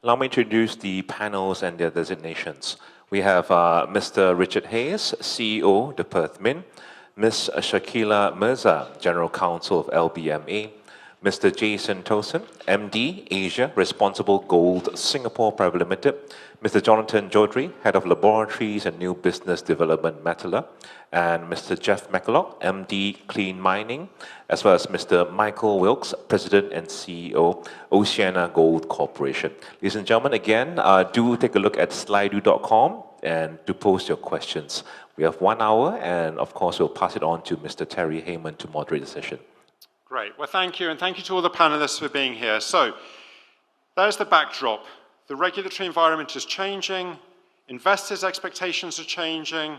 Allow me to introduce the panels and their designations. We have Mr. Richard Hayes, CEO, the Perth Mint, Ms. Shakila Mirza, General Counsel of LBMA, Mr. Jason Tosin, MD, Asia, Responsible Gold Singapore Private Limited, Mr. Jonathan Jodri, Head of Laboratories and New Business Development, Metala, and Mr. Jeff McCulloch, MD, Clean Mining, as well as Mr. Michael Wilkes, President and CEO, Oceana Gold Corporation. Ladies and gentlemen, again, do take a look at slido.com and to post your questions. We have 1 hour, and of course, we'll pass it on to Mr. Terry Heymann to moderate the session. Great. Well, thank you, and thank you to all the panelists for being here. So, there's the backdrop. The regulatory environment is changing, investors' expectations are changing,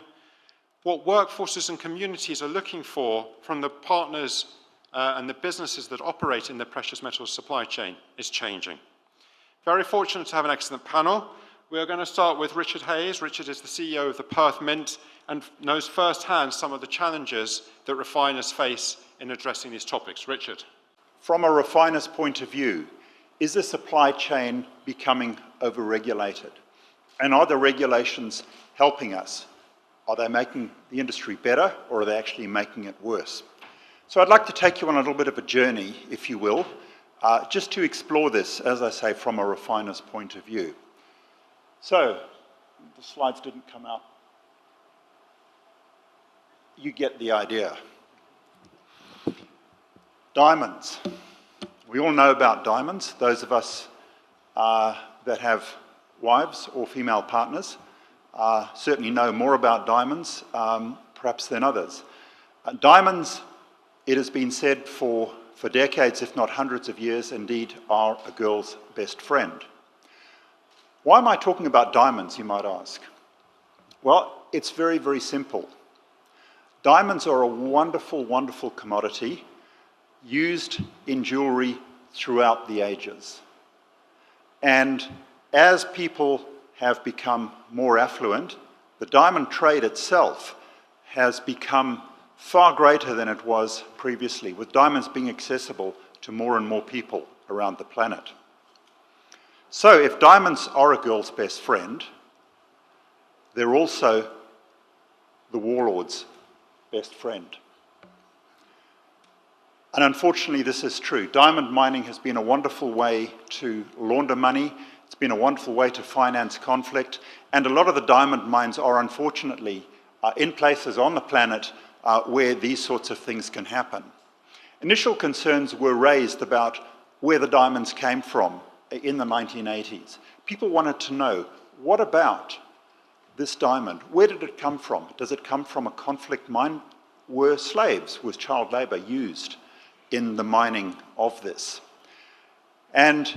what workforces and communities are looking for from the partners and the businesses that operate in the precious metals supply chain is changing. Very fortunate to have an excellent panel. We are going to start with Richard Hayes. Richard is the CEO of the Perth Mint and knows firsthand some of the challenges that refiners face in addressing these topics. Richard. From a refiner's point of view, is the supply chain becoming over-regulated? And are the regulations helping us? Are they making the industry better, or are they actually making it worse? So I'd like to take you on a little bit of a journey, if you will, just to explore this, as I say, from a refiner's point of view. So, the slides didn't come out. You get the idea. Diamonds. We all know about diamonds. Those of us that have wives or female partners certainly know more about diamonds, perhaps than others. Diamonds, it has been said for decades, if not hundreds of years, indeed, are a girl's best friend. Why am I talking about diamonds, you might ask? Well, it's very, very simple. Diamonds are a wonderful, wonderful commodity used in jewelry throughout the ages. And as people have become more affluent, the diamond trade itself has become far greater than it was previously, with diamonds being accessible to more and more people around the planet. So if diamonds are a girl's best friend, they're also the warlord's best friend. And unfortunately, this is true. Diamond mining has been a wonderful way to launder money. It's been a wonderful way to finance conflict. And a lot of the diamond mines are, unfortunately, in places on the planet where these sorts of things can happen. Initial concerns were raised about where the diamonds came from in the 1980s. People wanted to know, what about this diamond? Where did it come from? Does it come from a conflict mine? Were slaves, was child labor used in the mining of this? And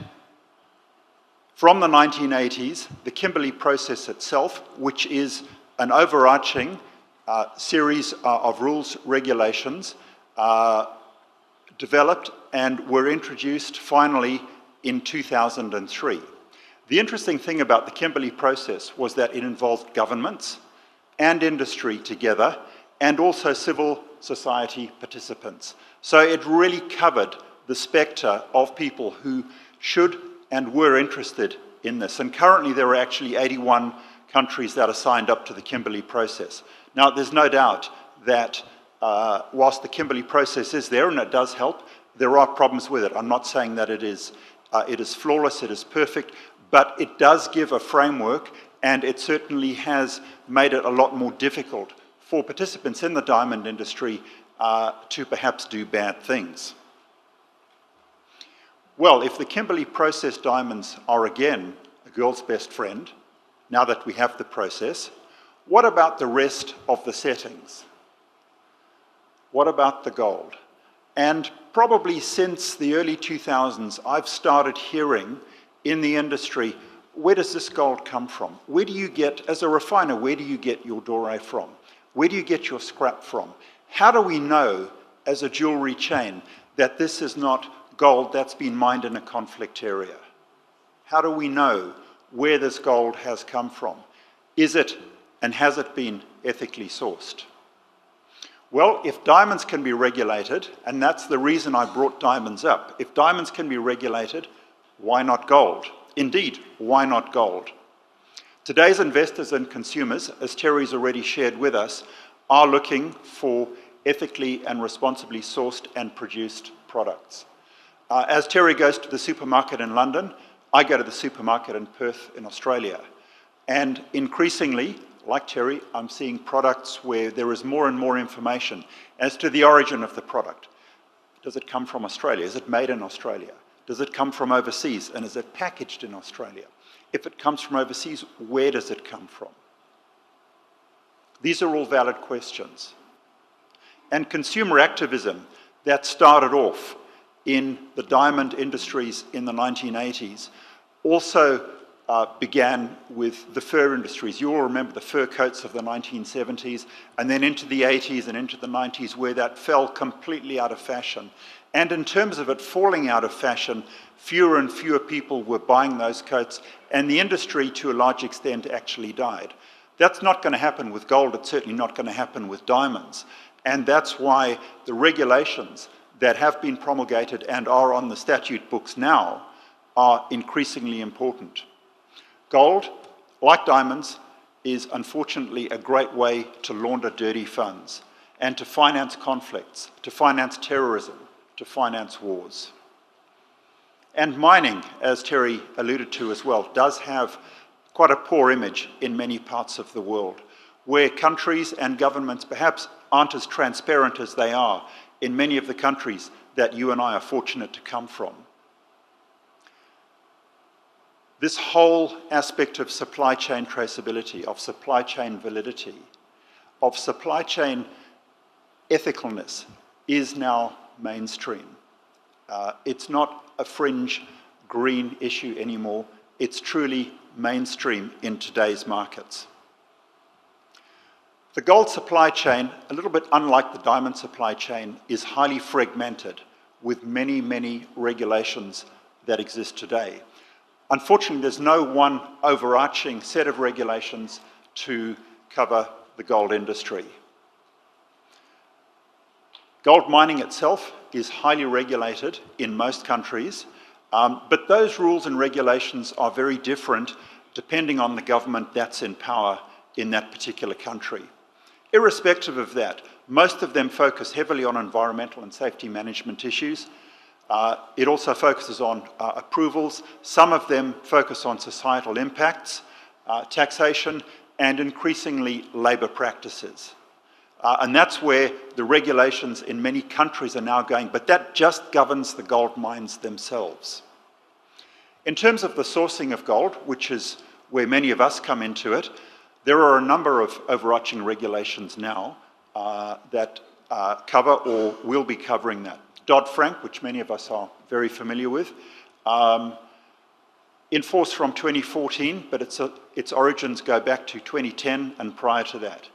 from the 1980s, the Kimberley process itself, which is an overarching series of rules, regulations, developed and were introduced finally in 2003. The interesting thing about the Kimberley process was that it involved governments and industry together, and also civil society participants. So it really covered the spectre of people who should and were interested in this. And currently there are actually 81 countries that are signed up to the Kimberley process. Now, there's no doubt that whilst the Kimberley process is there and it does help, there are problems with it. I'm not saying that it is flawless, it is perfect, but it does give a framework, and it certainly has made it a lot more difficult for participants in the diamond industry to perhaps do bad things. Well, if the Kimberley process diamonds are again a girl's best friend, now that we have the process, what about the rest of the settings? What about the gold? And probably since the early 2000s, I've started hearing in the industry, where does this gold come from? Where do you get, as a refiner, where do you get your doré from? Where do you get your scrap from? How do we know, as a jewelry chain, that this is not gold that's been mined in a conflict area? How do we know where this gold has come from? Is it and has it been ethically sourced? Well, if diamonds can be regulated, and that's the reason I brought diamonds up, if diamonds can be regulated, why not gold? indeed, why not gold? Today's investors and consumers, as Terry's already shared with us, are looking for ethically and responsibly sourced and produced products. As Terry goes to the supermarket in London, I go to the supermarket in Perth in Australia. And increasingly, like Terry, I'm seeing products where there is more and more information as to the origin of the product. Does it come from Australia? Is it made in Australia? Does it come from overseas? And is it packaged in Australia? If it comes from overseas, where does it come from? These are all valid questions. And consumer activism that started off in the diamond industries in the 1980s also began with the fur industries. You all remember the fur coats of the 1970s, and then into the 80s and into the 90s, where that fell completely out of fashion. And in terms of it falling out of fashion, fewer and fewer people were buying those coats, and the industry, to a large extent, actually died. That's not going to happen with gold. It's certainly not going to happen with diamonds. And that's why the regulations that have been promulgated and are on the statute books now are increasingly important. Gold, like diamonds, is unfortunately a great way to launder dirty funds and to finance conflicts, to finance terrorism, to finance wars. And mining, as Terry alluded to as well, does have quite a poor image in many parts of the world, where countries and governments perhaps aren't as transparent as they are in many of the countries that you and I are fortunate to come from. This whole aspect of supply chain traceability, of supply chain validity, of supply chain ethicalness is now mainstream. It's not a fringe green issue anymore. It's truly mainstream in today's markets. The gold supply chain, a little bit unlike the diamond supply chain, is highly fragmented with many, many regulations that exist today. Unfortunately, there's no one overarching set of regulations to cover the gold industry. Gold mining itself is highly regulated in most countries, but those rules and regulations are very different depending on the government that's in power in that particular country. Irrespective of that, most of them focus heavily on environmental and safety management issues. It also focuses on approvals. Some of them focus on societal impacts, taxation, and increasingly labour practices. And that's where the regulations in many countries are now going, but that just governs the gold mines themselves. In terms of the sourcing of gold, which is where many of us come into it, there are a number of overarching regulations now that cover or will be covering that. Dodd-Frank, which many of us are very familiar with, in force from 2014, but its origins go back to 2010 and prior to that.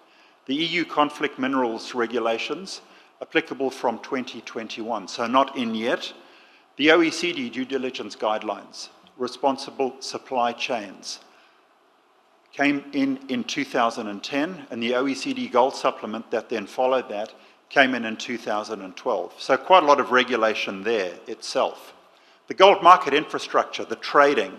The EU conflict minerals regulations, applicable from 2021, so not in yet. The OECD due diligence guidelines, responsible supply chains, came in 2010, and the OECD gold supplement that then followed that came in 2012. So quite a lot of regulation there itself. The gold market infrastructure, the trading,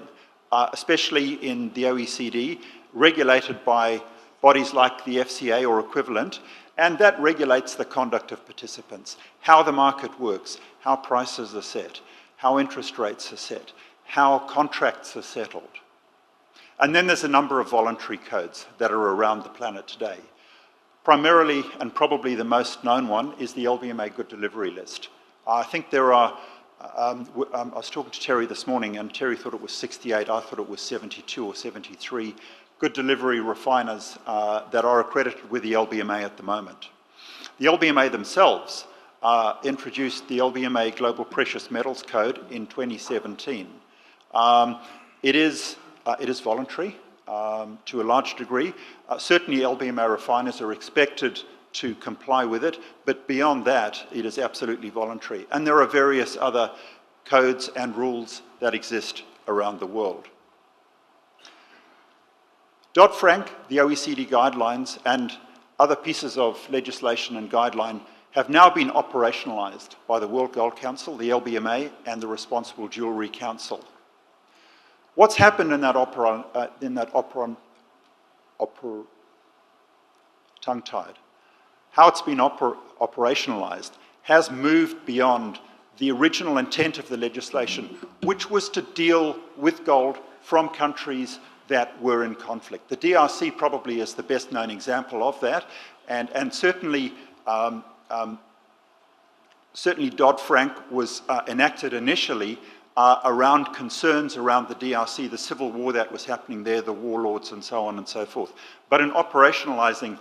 especially in the OECD, regulated by bodies like the FCA or equivalent, and that regulates the conduct of participants, how the market works, how prices are set, how interest rates are set, how contracts are settled. And then there's a number of voluntary codes that are around the planet today. Primarily, and probably the most known one, is the LBMA Good Delivery List. I think there are, I was talking to Terry this morning, and Terry thought it was 68, I thought it was 72 or 73 good delivery refiners that are accredited with the LBMA at the moment. The LBMA themselves introduced the LBMA Global Precious Metals Code in 2017. It is voluntary to a large degree. Certainly LBMA refiners are expected to comply with it, but beyond that, it is absolutely voluntary. And there are various other codes and rules that exist around the world. Dodd-Frank, the OECD guidelines, and other pieces of legislation and guideline have now been operationalised by the World Gold Council, the LBMA, and the Responsible Jewellery Council. What's happened in that tongue-tied, how it's been operationalized, has moved beyond the original intent of the legislation, which was to deal with gold from countries that were in conflict. The DRC probably is the best known example of that, and certainly certainly Dodd-Frank was enacted initially around concerns around the DRC, the civil war that was happening there, the warlords and so on and so forth. But in operationalizing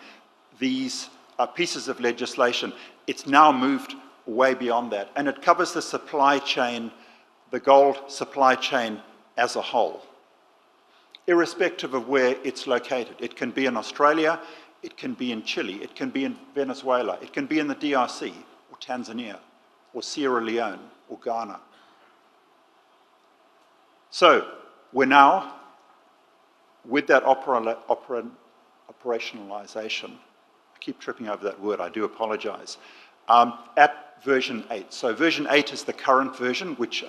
these pieces of legislation, it's now moved way beyond that, and it covers the supply chain, the gold supply chain as a whole, irrespective of where it's located. It can be in Australia, it can be in Chile, it can be in Venezuela, it can be in the DRC, or Tanzania, or Sierra Leone, or Ghana. So, we're now, with that operationalization, I keep tripping over that word, I do apologize, at version 8. So version 8 is the current version, which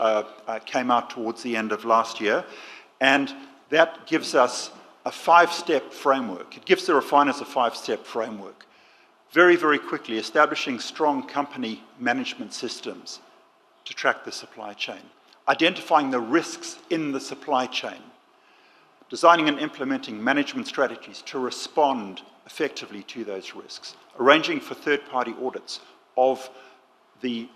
came out towards the end of last year, and that gives us a 5-step framework. It gives the refiners a 5-step framework. Very, very quickly, establishing strong company management systems to track the supply chain, identifying the risks in the supply chain, designing and implementing management strategies to respond effectively to those risks, arranging for third-party audits of the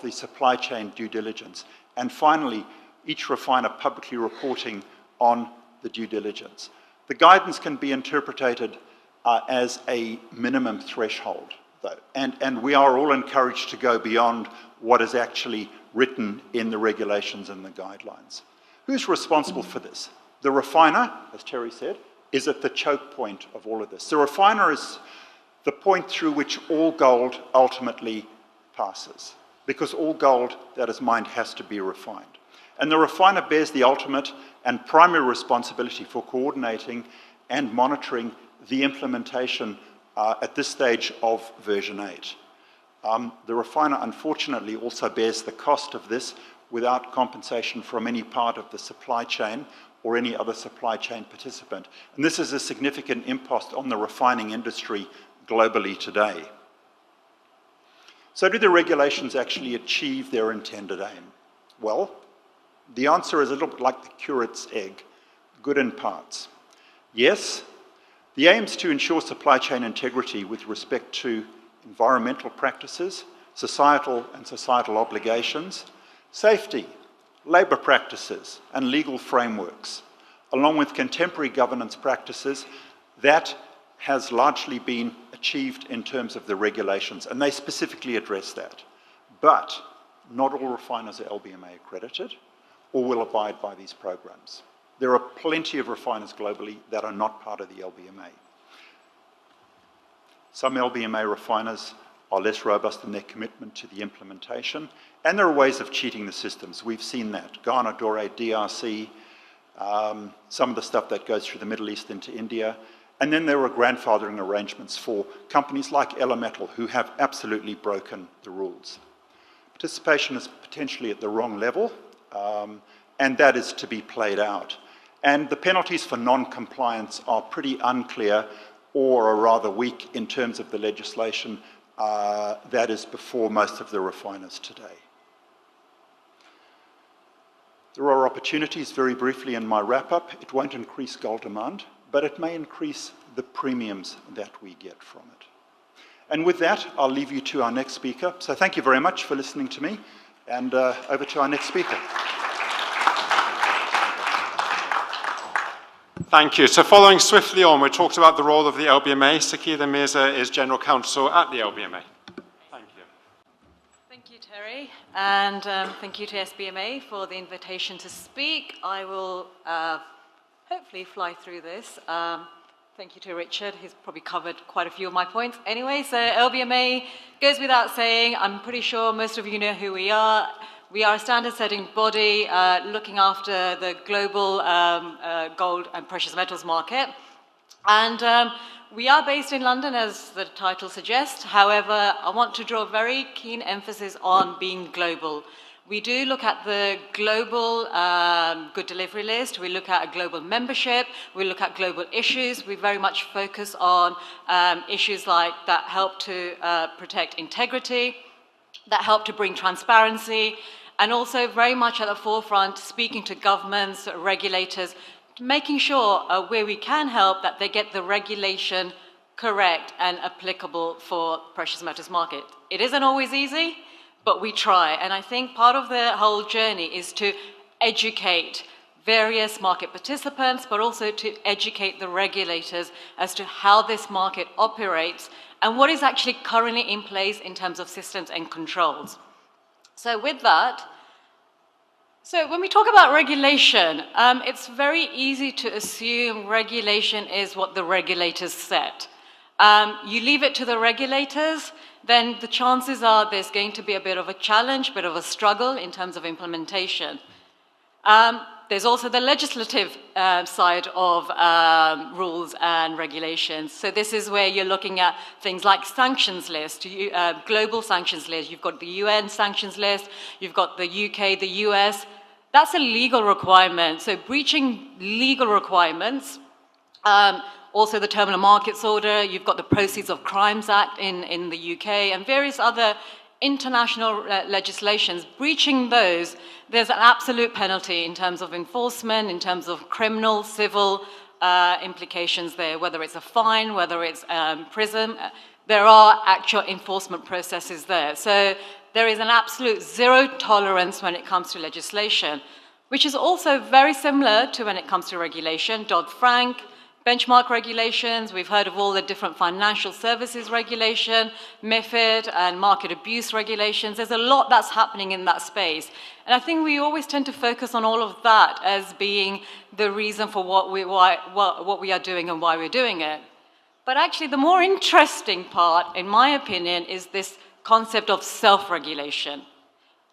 supply chain due diligence, and finally, each refiner publicly reporting on the due diligence. The guidance can be interpreted as a minimum threshold, though, and we are all encouraged to go beyond what is actually written in the regulations and the guidelines. Who's responsible for this? The refiner, as Terry said, is at the choke point of all of this. The refiner is the point through which all gold ultimately passes, because all gold that is mined has to be refined. And the refiner bears the ultimate and primary responsibility for coordinating and monitoring the implementation at this stage of version 8. The refiner, unfortunately, also bears the cost of this without compensation from any part of the supply chain or any other supply chain participant. And this is a significant impost on the refining industry globally today. So do the regulations actually achieve their intended aim? Well, the answer is a little bit like the curate's egg, good in parts. Yes, the aim is to ensure supply chain integrity with respect to environmental practices, societal obligations, safety, labour practices, and legal frameworks, along with contemporary governance practices that has largely been achieved in terms of the regulations, and they specifically address that. But not all refiners are LBMA accredited or will abide by these programs. There are plenty of refiners globally that are not part of the LBMA. Some LBMA refiners are less robust in their commitment to the implementation, and there are ways of cheating the systems. We've seen that. Ghana, Dore, DRC, some of the stuff that goes through the Middle East into India, and then there are grandfathering arrangements for companies like Elemental who have absolutely broken the rules. Participation is potentially at the wrong level, and that is to be played out. And the penalties for non-compliance are pretty unclear or are rather weak in terms of the legislation that is before most of the refiners today. There are opportunities, very briefly in my wrap-up. It won't increase gold demand, but it may increase the premiums that we get from it. And with that, I'll leave you to our next speaker. So thank you very much for listening to me, and over to our next speaker. Thank you. So following swiftly on, we talked about the role of the LBMA. Shakila Mirza is General Counsel at the LBMA. Thank you. Thank you, Terry, and thank you to SBMA for the invitation to speak. I will hopefully fly through this. Thank you to Richard, he's probably covered quite a few of my points. Anyway, so LBMA goes without saying, I'm pretty sure most of you know who we are. We are a standard-setting body looking after the global gold and precious metals market. And we are based in London, as the title suggests. However, I want to draw very keen emphasis on being global. We do look at the global good delivery list. We look at a global membership. We look at global issues. We very much focus on issues like that help to protect integrity, that help to bring transparency, and also very much at the forefront, speaking to governments, regulators, making sure where we can help that they get the regulation correct and applicable for precious metals market. It isn't always easy, but we try. And I think part of the whole journey is to educate various market participants, but also to educate the regulators as to how this market operates and what is actually currently in place in terms of systems and controls. So with that, so when we talk about regulation, it's very easy to assume regulation is what the regulators set. You leave it to the regulators, then the chances are there's going to be a bit of a challenge, a bit of a struggle in terms of implementation. There's also the legislative side of rules and regulations. So this is where you're looking at things like sanctions list, global sanctions list. You've got the UN sanctions list, you've got the UK, the US. That's a legal requirement. So breaching legal requirements, also the Terminal Markets Order, you've got the Proceeds of Crimes Act in the UK, and various other international legislations. Breaching those, there's an absolute penalty in terms of enforcement, in terms of criminal, civil implications there, whether it's a fine, whether it's prison. There are actual enforcement processes there. So there is an absolute zero tolerance when it comes to legislation, which is also very similar to when it comes to regulation. Dodd-Frank, benchmark regulations, we've heard of all the different financial services regulation, MiFID, and market abuse regulations. There's a lot that's happening in that space. And I think we always tend to focus on all of that as being the reason for what we are doing and why we're doing it. But actually, the more interesting part, in my opinion, is this concept of self-regulation.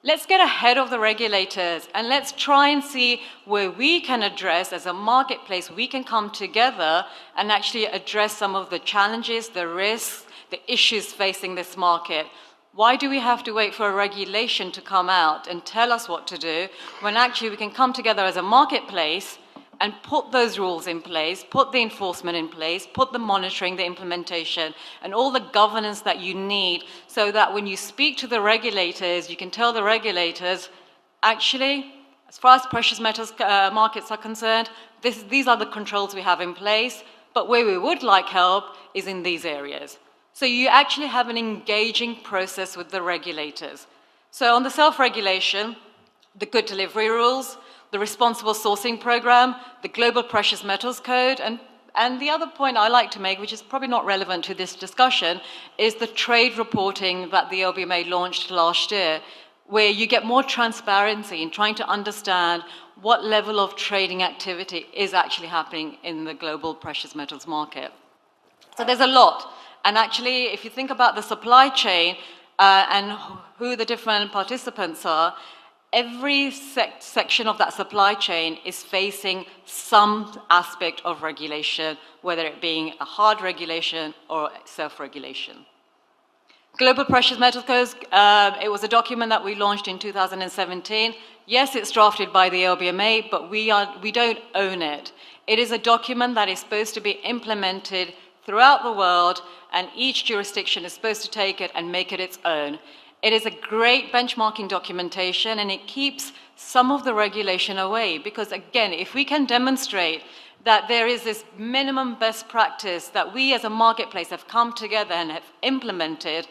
Let's get ahead of the regulators and let's try and see where we can address, as a marketplace, we can come together and actually address some of the challenges, the risks, the issues facing this market. Why do we have to wait for a regulation to come out and tell us what to do when actually we can come together as a marketplace and put those rules in place, put the enforcement in place, put the monitoring, the implementation, and all the governance that you need so that when you speak to the regulators, you can tell the regulators, actually, as far as precious metals markets are concerned, these are the controls we have in place, but where we would like help is in these areas. So you actually have an engaging process with the regulators. So on the self-regulation, the good delivery rules, the responsible sourcing program, the global precious metals code, and the other point I like to make, which is probably not relevant to this discussion, is the trade reporting that the LBMA launched last year, where you get more transparency in trying to understand what level of trading activity is actually happening in the global precious metals market. So there's a lot. And actually, if you think about the supply chain and who the different participants are, every section of that supply chain is facing some aspect of regulation, whether it being a hard regulation or self-regulation. Global Precious Metals Code, it was a document that we launched in 2017. Yes, it's drafted by the LBMA, but we don't own it. It is a document that is supposed to be implemented throughout the world, and each jurisdiction is supposed to take it and make it its own. It is a great benchmarking documentation, and it keeps some of the regulation away, because again, if we can demonstrate that there is this minimum best practice that we as a marketplace have come together and have implemented,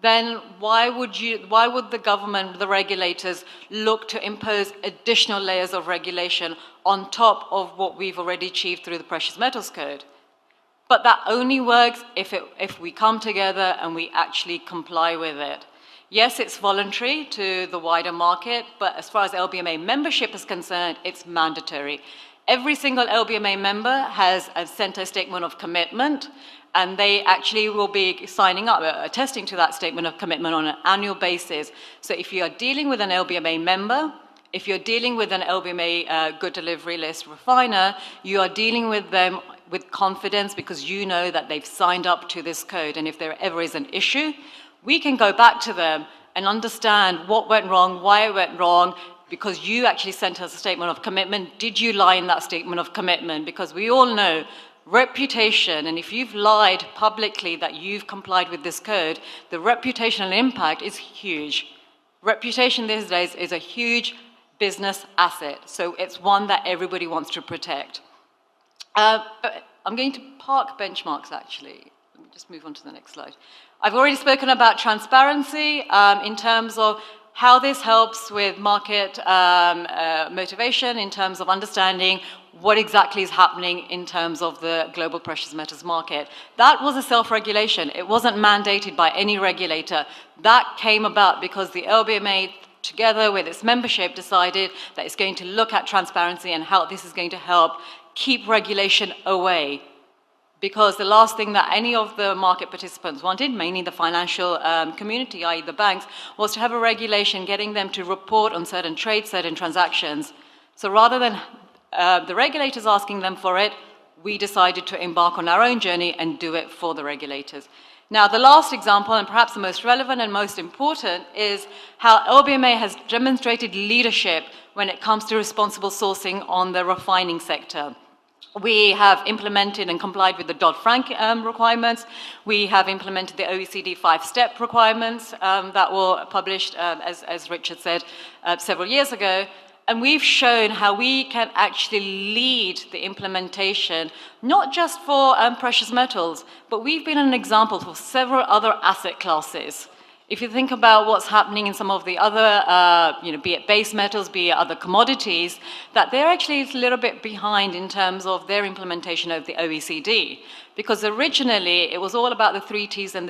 then why would the government, the regulators, look to impose additional layers of regulation on top of what we've already achieved through the Precious Metals Code? But that only works if we come together and we actually comply with it. Yes, it's voluntary to the wider market, but as far as LBMA membership is concerned, it's mandatory. Every single LBMA member has sent a statement of commitment, and they actually will be signing up, attesting to that statement of commitment on an annual basis. So if you are dealing with an LBMA member, if you're dealing with an LBMA good delivery list refiner, you are dealing with them with confidence because you know that they've signed up to this code. And if there ever is an issue, we can go back to them and understand what went wrong, why it went wrong, because you actually sent us a statement of commitment. Did you lie in that statement of commitment? Because we all know reputation, and if you've lied publicly that you've complied with this code, the reputational impact is huge. Reputation these days is a huge business asset, so it's one that everybody wants to protect. But I'm going to park benchmarks, actually. Let me just move on to the next slide. I've already spoken about transparency in terms of how this helps with market motivation, in terms of understanding what exactly is happening in terms of the global precious metals market. That was a self-regulation. It wasn't mandated by any regulator. That came about because the LBMA, together with its membership, decided that it's going to look at transparency and how this is going to help keep regulation away. Because the last thing that any of the market participants wanted, mainly the financial community, i.e. the banks, was to have a regulation getting them to report on certain trades, certain transactions. So rather than the regulators asking them for it, we decided to embark on our own journey and do it for the regulators. Now, the last example, and perhaps the most relevant and most important, is how LBMA has demonstrated leadership when it comes to responsible sourcing on the refining sector. We have implemented and complied with the Dodd-Frank requirements. We have implemented the OECD 5-step requirements that were published, as Richard said, several years ago. And we've shown how we can actually lead the implementation, not just for precious metals, but we've been an example for several other asset classes. If you think about what's happening in some of the other, be it base metals, be it other commodities, that they're actually a little bit behind in terms of their implementation of the OECD. Because originally, it was all about the 3 Ts and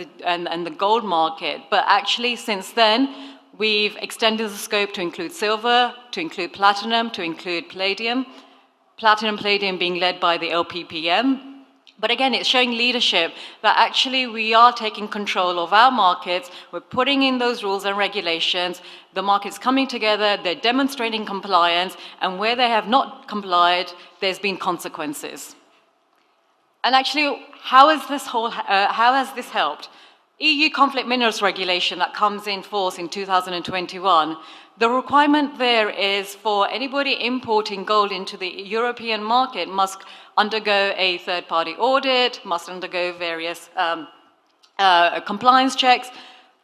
the gold market. But actually, since then, we've extended the scope to include silver, to include platinum, to include palladium. Platinum, palladium being led by the LPPM. But again, it's showing leadership that actually we are taking control of our markets. We're putting in those rules and regulations. The market's coming together. They're demonstrating compliance. And where they have not complied, there's been consequences. And actually, how has this helped? EU conflict minerals regulation that comes in force in 2021, the requirement there is for anybody importing gold into the European market must undergo a third-party audit, must undergo various compliance checks.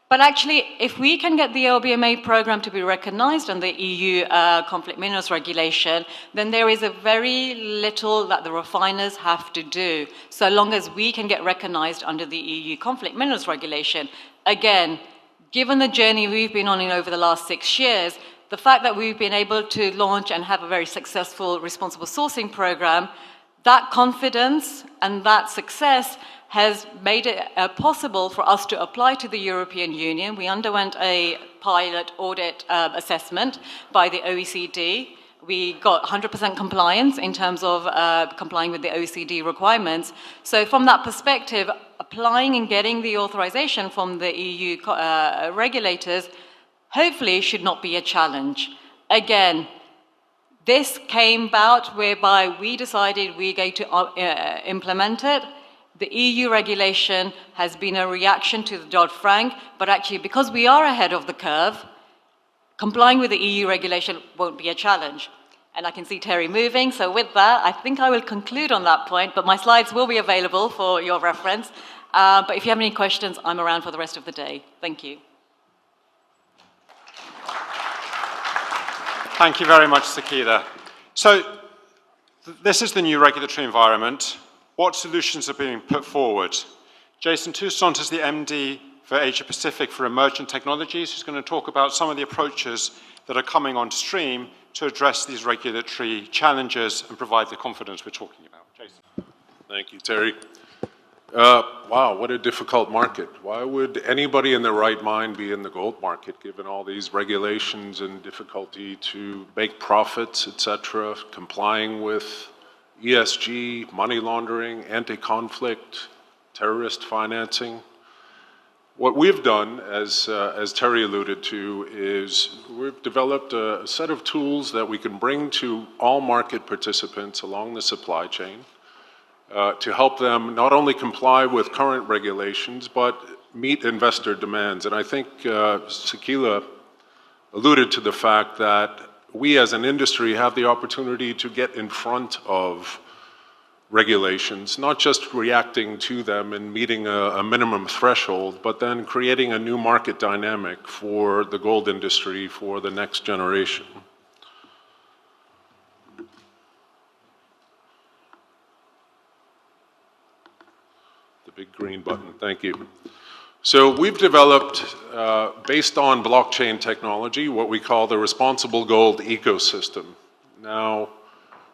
But actually, if we can get the LBMA program to be recognized under the EU conflict minerals regulation, then there is a very little that the refiners have to do, so long as we can get recognized under the EU conflict minerals regulation. Again, given the journey we've been on over the last 6 years, the fact that we've been able to launch and have a very successful responsible sourcing program, that confidence and that success has made it possible for us to apply to the European Union. We underwent a pilot audit assessment by the OECD. We got 100% compliance in terms of complying with the OECD requirements. So from that perspective, applying and getting the authorization from the EU regulators hopefully should not be a challenge. Again, this came about whereby we decided we're going to implement it. The EU regulation has been a reaction to the Dodd-Frank, but actually because we are ahead of the curve, complying with the EU regulation won't be a challenge. And I can see Terry moving, so with that, I think I will conclude on that point, but my slides will be available for your reference. But if you have any questions, I'm around for the rest of the day. Thank you. Thank you very much, Sakila. So this is the new regulatory environment. What solutions are being put forward? Jason Toussaint is the MD for Asia Pacific for Emerging Technologies, who's going to talk about some of the approaches that are coming on stream to address these regulatory challenges and provide the confidence we're talking about. Jason. Thank you, Terry. Wow, what a difficult market. Why would anybody in their right mind be in the gold market, given all these regulations and difficulty to make profits, etc., complying with ESG, money laundering, anti-conflict, terrorist financing? What we've done, as Terry alluded to, is we've developed a set of tools that we can bring to all market participants along the supply chain to help them not only comply with current regulations, but meet investor demands. And I think Shakila alluded to the fact that we as an industry have the opportunity to get in front of regulations, not just reacting to them and meeting a minimum threshold, but then creating a new market dynamic for the gold industry for the next generation. The big green button, thank you. So we've developed, based on blockchain technology, what we call the responsible gold ecosystem. Now,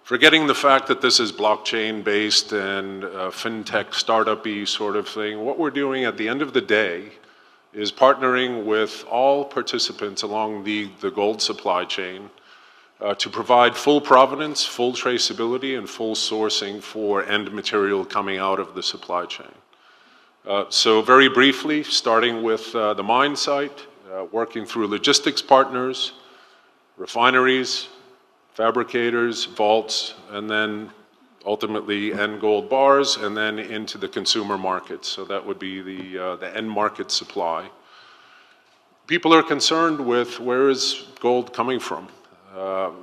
forgetting the fact that this is blockchain-based and fintech startup-y sort of thing, what we're doing at the end of the day is partnering with all participants along the gold supply chain to provide full provenance, full traceability, and full sourcing for end material coming out of the supply chain. So very briefly, starting with the mine site, working through logistics partners, refineries, fabricators, vaults, and then ultimately end gold bars, and then into the consumer markets. So that would be the end market supply. People are concerned with where is gold coming from.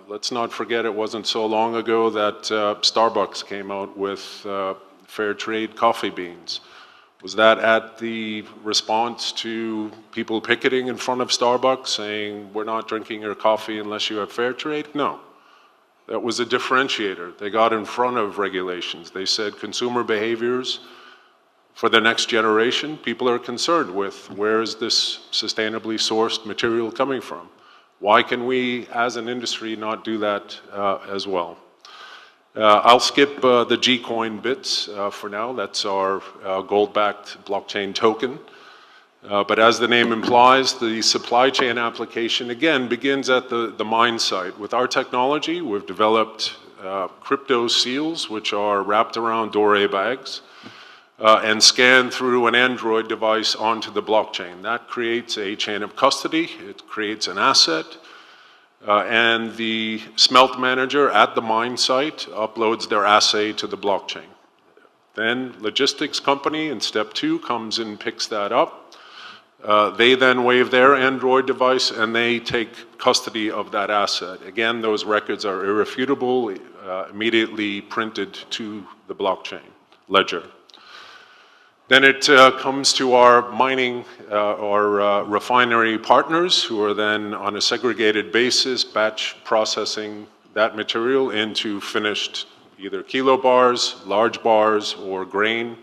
Let's not forget it wasn't so long ago that Starbucks came out with fair trade coffee beans. Was that at the response to people picketing in front of Starbucks saying, we're not drinking your coffee unless you have fair trade? No. That was a differentiator. They got in front of regulations. They said consumer behaviors for the next generation, people are concerned with where is this sustainably sourced material coming from? Why can we, as an industry, not do that as well? I'll skip the G-Coin bits for now. That's our gold-backed blockchain token. But as the name implies, the supply chain application, again, begins at the mine site. With our technology, we've developed crypto seals, which are wrapped around doré bags, and scanned through an Android device onto the blockchain. That creates a chain of custody. It creates an asset. And the smelt manager at the mine site uploads their assay to the blockchain. Then logistics company in step 2 comes and picks that up. They then wave their Android device and they take custody of that asset. Again, those records are irrefutable, immediately printed to the blockchain ledger. Then it comes to our mining or refinery partners who are then on a segregated basis batch processing that material into finished either kilo bars, large bars, or grain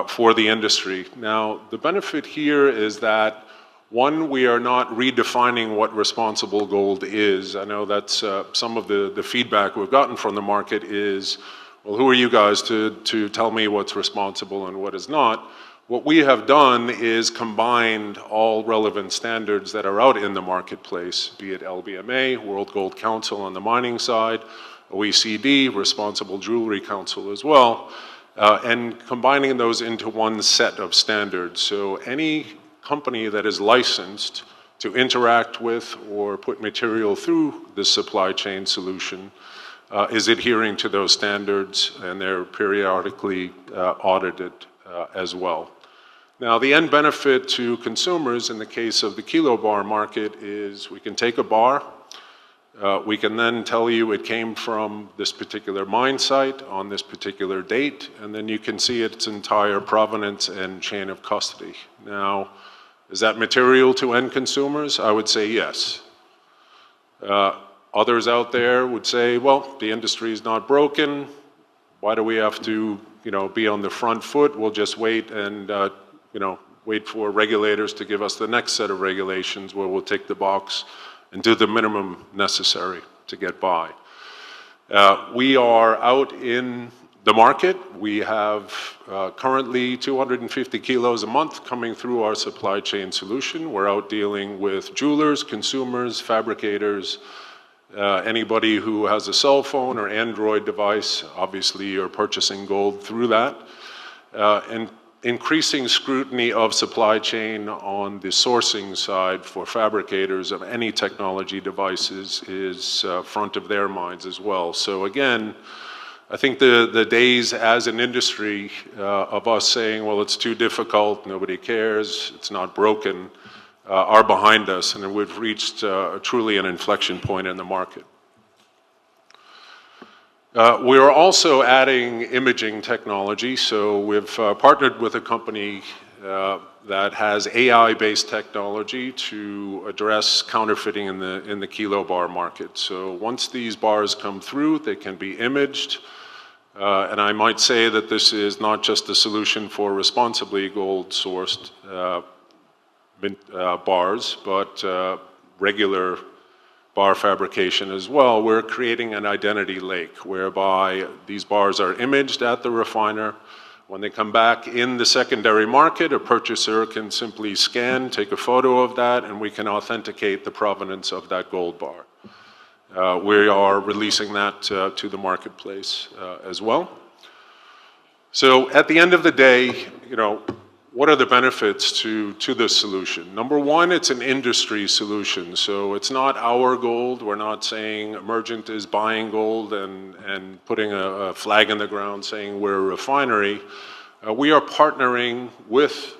for the industry. Now, the benefit here is that, one, we are not redefining what responsible gold is. I know that's some of the feedback we've gotten from the market is, well, who are you guys to tell me what's responsible and what is not? What we have done is combined all relevant standards that are out in the marketplace, be it LBMA, World Gold Council on the mining side, OECD, Responsible Jewelry Council as well, and combining those into one set of standards. So any company that is licensed to interact with or put material through the supply chain solution is adhering to those standards, and they're periodically audited as well. Now, the end benefit to consumers in the case of the kilo bar market is we can take a bar, we can then tell you it came from this particular mine site on this particular date, and then you can see its entire provenance and chain of custody. Now, is that material to end consumers? I would say yes. Others out there would say, well, the industry is not broken. Why do we have to, be on the front foot? We'll just wait and, wait for regulators to give us the next set of regulations where we'll tick the box and do the minimum necessary to get by. We are out in the market. We have currently 250 kilos a month coming through our supply chain solution. We're out dealing with jewelers, consumers, fabricators, anybody who has a cell phone or Android device. Obviously, you're purchasing gold through that. And increasing scrutiny of supply chain on the sourcing side for fabricators of any technology devices is front of their minds as well. So again, I think the days as an industry of us saying, well, it's too difficult, nobody cares, it's not broken, are behind us, and we've reached truly an inflection point in the market. We are also adding imaging technology, so we've partnered with a company that has AI-based technology to address counterfeiting in the kilobar market. So once these bars come through, they can be imaged, and I might say that this is not just a solution for responsibly gold-sourced bars, but regular bar fabrication as well. We're creating an identity lake whereby these bars are imaged at the refiner. When they come back in the secondary market, a purchaser can simply scan, take a photo of that, and we can authenticate the provenance of that gold bar. We are releasing that to the marketplace as well. So at the end of the day, what are the benefits to this solution? Number one, it's an industry solution. So it's not our gold. We're not saying Emergent is buying gold and putting a flag in the ground saying we're a refinery. We are partnering with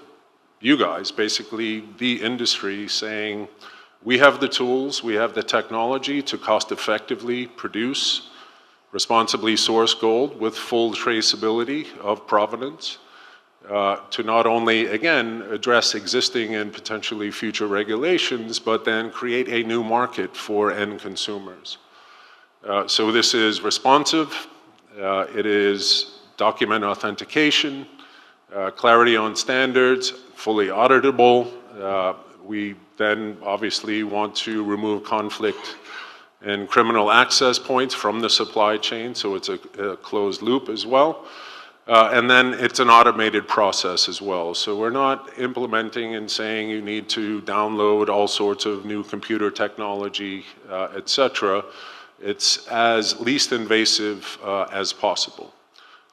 you guys, basically the industry, saying we have the tools, we have the technology to cost effectively produce responsibly sourced gold with full traceability of provenance. To not only, again, address existing and potentially future regulations, but then create a new market for end consumers. So this is responsive, it is document authentication, clarity on standards, fully auditable. We then obviously want to remove conflict and criminal access points from the supply chain, so it's a closed loop as well. And then it's an automated process as well. So we're not implementing and saying you need to download all sorts of new computer technology, et cetera. It's as least invasive as possible.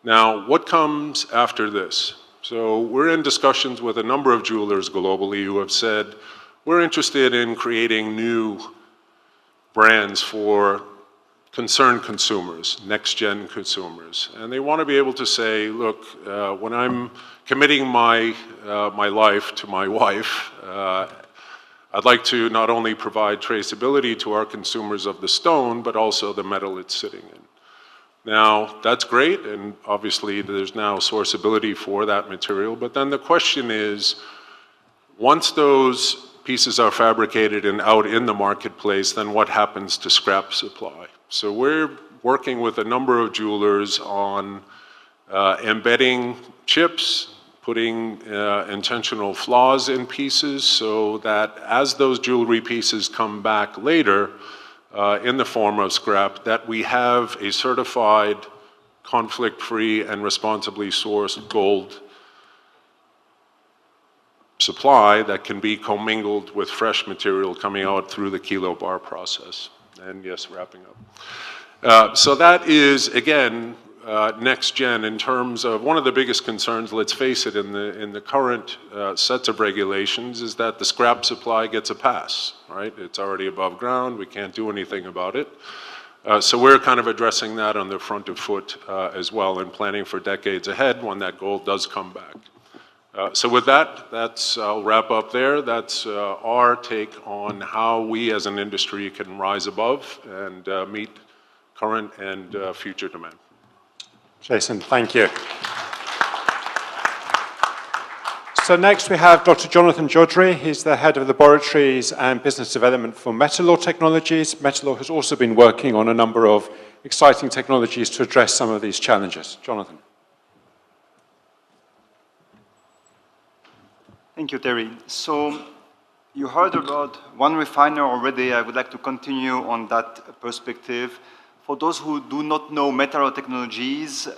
Now, what comes after this? So we're in discussions with a number of jewelers globally who have said, we're interested in creating new brands for concerned consumers, next-gen consumers. And they want to be able to say, look, when I'm committing my life to my wife, I'd like to not only provide traceability to our consumers of the stone, but also the metal it's sitting in. Now, that's great, and obviously there's now sourceability for that material, but then the question is, once those pieces are fabricated and out in the marketplace, then what happens to scrap supply? So we're working with a number of jewelers on embedding chips, putting intentional flaws in pieces so that as those jewelry pieces come back later in the form of scrap, that we have a certified, conflict-free, and responsibly sourced gold supply that can be commingled with fresh material coming out through the kilobar process. And yes, wrapping up. So that is, again, next gen in terms of one of the biggest concerns, let's face it, in the current sets of regulations is that the scrap supply gets a pass, right? It's already above ground, we can't do anything about it. So we're kind of addressing that on the front of foot as well and planning for decades ahead when that gold does come back. So with that, I'll wrap up there. That's our take on how we as an industry can rise above and meet current and future demand. Jason, thank you. So next we have Dr. Jonathan Chaudhry. He's the head of laboratories and business development for Metalor Technologies. Metalor has also been working on a number of exciting technologies to address some of these challenges. Jonathan. Thank you, Terry. So you heard about one refiner already. I would like to continue on that perspective. For those who do not know Metalor Technologies,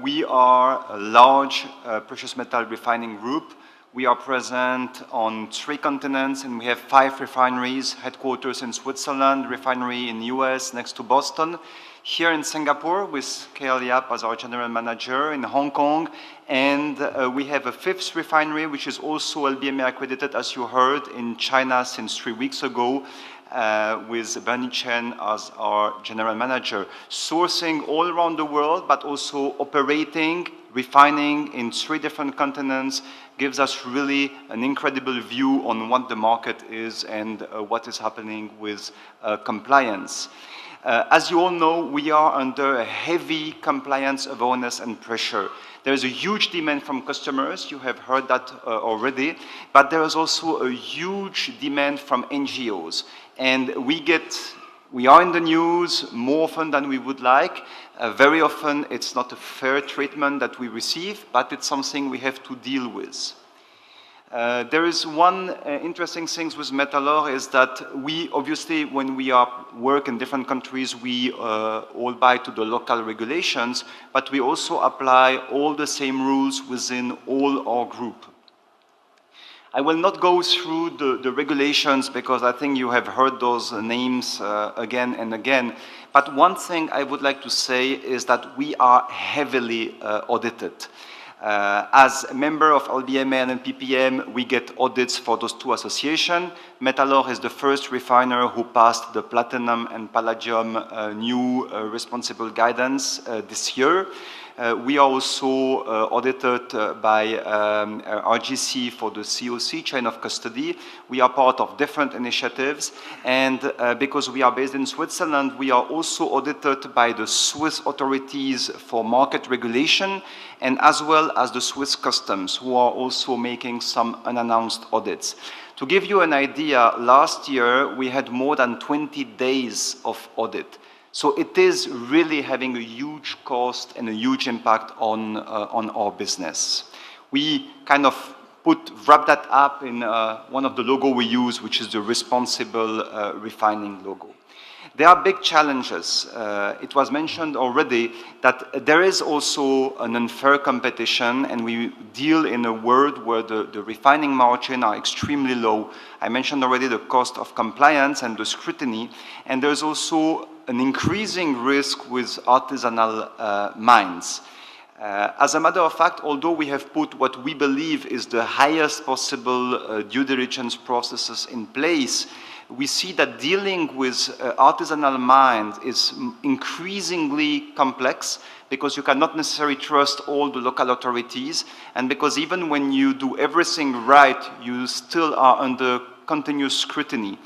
we are a large precious metal refining group. We are present on 3 continents, and we have 5 refineries, headquarters in Switzerland, refinery in the US next to Boston. here in Singapore with KL Yap as our general manager, in Hong Kong, and we have a fifth refinery, which is also LBMA accredited, as you heard, in China since 3 weeks ago, with Bernie Chen as our general manager, sourcing all around the world, but also operating, refining in 3 different continents, gives us really an incredible view on what the market is and what is happening with compliance. As you all know, we are under a heavy compliance awareness and pressure. There is a huge demand from customers, you have heard that already, but there is also a huge demand from NGOs. And we are in the news more often than we would like. Very often it's not a fair treatment that we receive, but it's something we have to deal with. There is one interesting thing with Metalor is that we, obviously, when we work in different countries, we all buy to the local regulations, but we also apply all the same rules within all our group. I will not go through the regulations because I think you have heard those names again and again. But one thing I would like to say is that we are heavily audited. As a member of LBMA and PPM, we get audits for those 2 associations. Metalor is the first refiner who passed the Platinum and Palladium new responsible guidance this year. We are also audited by RGC for the COC, chain of custody. We are part of different initiatives, and because we are based in Switzerland, we are also audited by the Swiss authorities for market regulation, and as well as the Swiss customs, who are also making some unannounced audits. To give you an idea, last year we had more than 20 days of audit. So it is really having a huge cost and a huge impact on our business. We kind of wrap that up in one of the logos we use, which is the responsible refining logo. There are big challenges. It was mentioned already that there is also an unfair competition, and we deal in a world where the refining margins are extremely low. I mentioned already the cost of compliance and the scrutiny, and there's also an increasing risk with artisanal mines. As a matter of fact, although we have put what we believe is the highest possible due diligence processes in place, we see that dealing with artisanal mines is increasingly complex because you cannot necessarily trust all the local authorities, and because even when you do everything right, you still are under continuous scrutiny.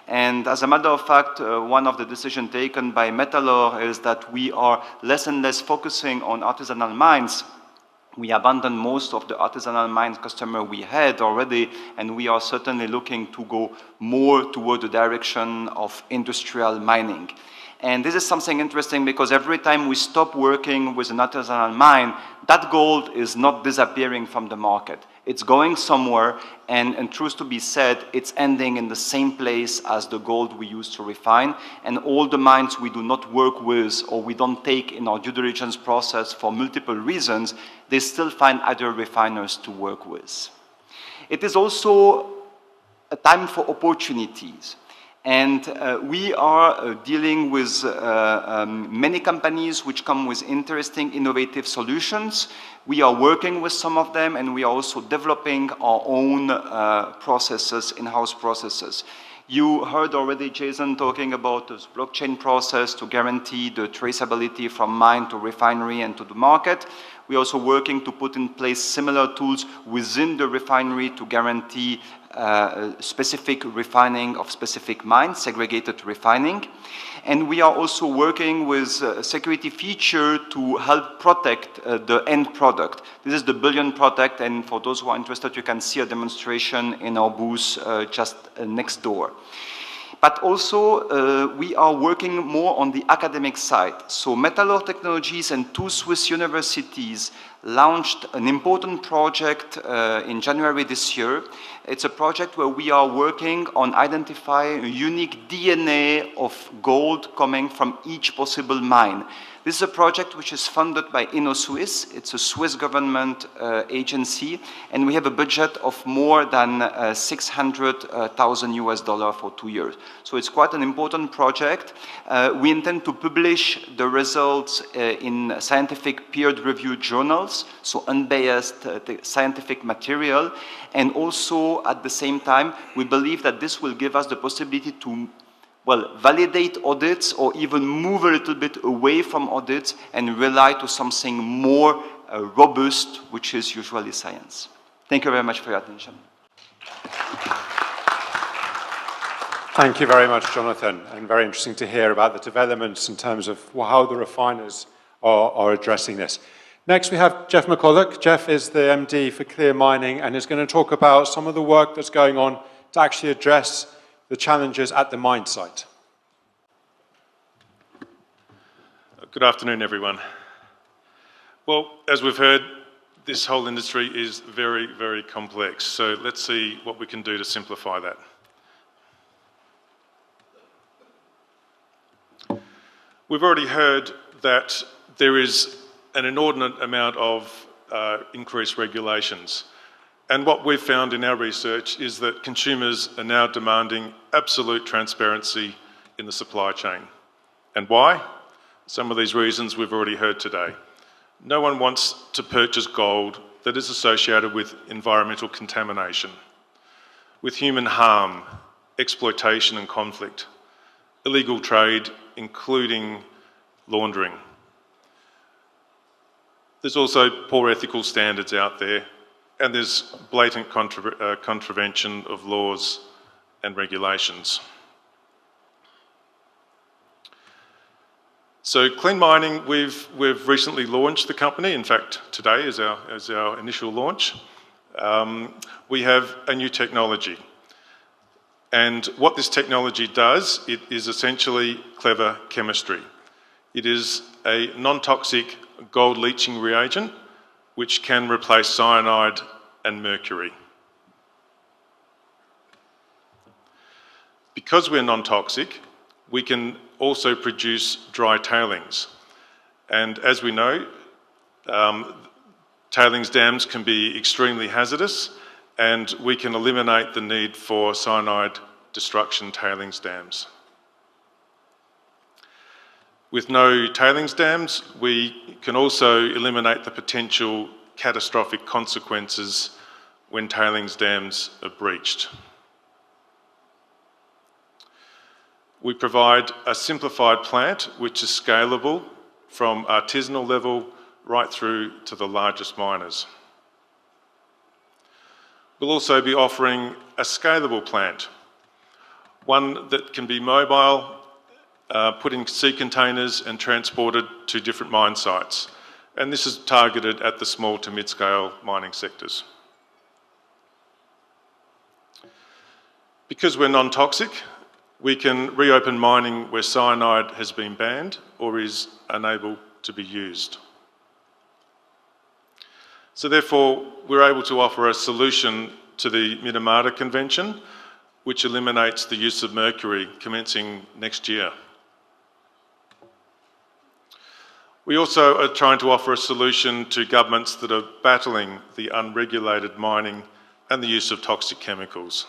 And as a matter of fact, one of the decisions taken by Metalor is that we are less and less focusing on artisanal mines. We abandoned most of the artisanal mine customer we had already, and we are certainly looking to go more toward the direction of industrial mining. And this is something interesting because every time we stop working with an artisanal mine, that gold is not disappearing from the market. It's going somewhere, and truth to be said, it's ending in the same place as the gold we use to refine, and all the mines we do not work with or we don't take in our due diligence process for multiple reasons, they still find other refiners to work with. It is also a time for opportunities. And we are dealing with many companies which come with interesting, innovative solutions. We are working with some of them, and we are also developing our own processes, in-house processes. You heard already Jason talking about this blockchain process to guarantee the traceability from mine to refinery and to the market. We're also working to put in place similar tools within the refinery to guarantee specific refining of specific mines, segregated refining. And we are also working with a security feature to help protect the end product. This is the Billion Protect, and for those who are interested, you can see a demonstration in our booth just next door. But also, we are working more on the academic side. So Metalor Technologies and 2 Swiss universities launched an important project in January this year. It's a project where we are working on identifying a unique DNA of gold coming from each possible mine. This is a project which is funded by InnoSwiss. It's a Swiss government agency, and we have a budget of more than 600,000 US dollars for 2 years. So it's quite an important project. We intend to publish the results in scientific peer-reviewed journals, so unbiased scientific material, and also at the same time, we believe that this will give us the possibility to validate audits or even move a little bit away from audits and rely to something more robust, which is usually science. Thank you very much for your attention. Thank you very much, Jonathan, and very interesting to hear about the developments in terms of how the refiners are addressing this. Next, we have Jeff McCulloch. Jeff is the MD for Clear Mining and is going to talk about some of the work that's going on to actually address the challenges at the mine site. Good afternoon, everyone. Well, as we've heard, this whole industry is very, very complex. So let's see what we can do to simplify that. We've already heard that there is an inordinate amount of increased regulations. And what we've found in our research is that consumers are now demanding absolute transparency in the supply chain. And why? Some of these reasons we've already heard today. No one wants to purchase gold that is associated with environmental contamination, with human harm, exploitation and conflict, illegal trade, including laundering. There's also poor ethical standards out there, and there's blatant contravention of laws and regulations. So Clean Mining, we've recently launched the company. In fact, today is our initial launch. We have a new technology. And what this technology does, it is essentially clever chemistry. It is a non-toxic gold leaching reagent which can replace cyanide and mercury. Because we're non-toxic, we can also produce dry tailings. And as we know, tailings dams can be extremely hazardous, and we can eliminate the need for cyanide destruction tailings dams. With no tailings dams, we can also eliminate the potential catastrophic consequences when tailings dams are breached. We provide a simplified plant which is scalable from artisanal level right through to the largest miners. We'll also be offering a scalable plant, one that can be mobile, put in sea containers and transported to different mine sites. And this is targeted at the small to mid-scale mining sectors. Because we're non-toxic, we can reopen mining where cyanide has been banned or is unable to be used. So therefore, we're able to offer a solution to the Minamata Convention, which eliminates the use of mercury commencing next year. We also are trying to offer a solution to governments that are battling the unregulated mining and the use of toxic chemicals.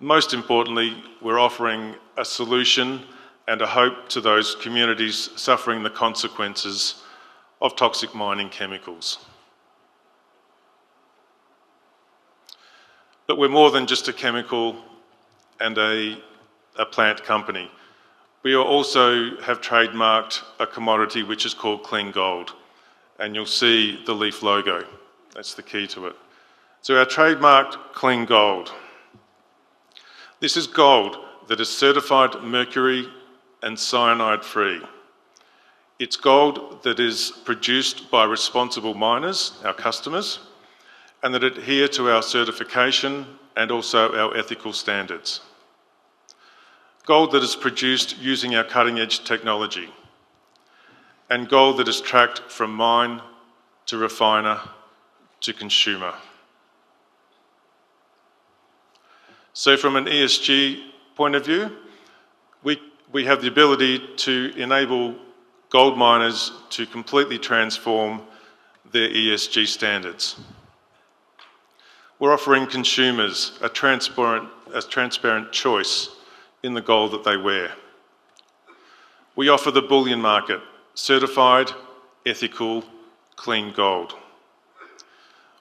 Most importantly, we're offering a solution and a hope to those communities suffering the consequences of toxic mining chemicals. But we're more than just a chemical and a plant company. We also have trademarked a commodity which is called clean gold, and you'll see the leaf logo. That's the key to it. So our trademarked clean gold. This is gold that is certified mercury and cyanide free. It's gold that is produced by responsible miners, our customers, and that adhere to our certification and also our ethical standards. Gold that is produced using our cutting-edge technology, and gold that is tracked from mine to refiner to consumer. So from an ESG point of view, we have the ability to enable gold miners to completely transform their ESG standards. We're offering consumers a transparent choice in the gold that they wear. We offer the bullion market, certified, ethical, clean gold.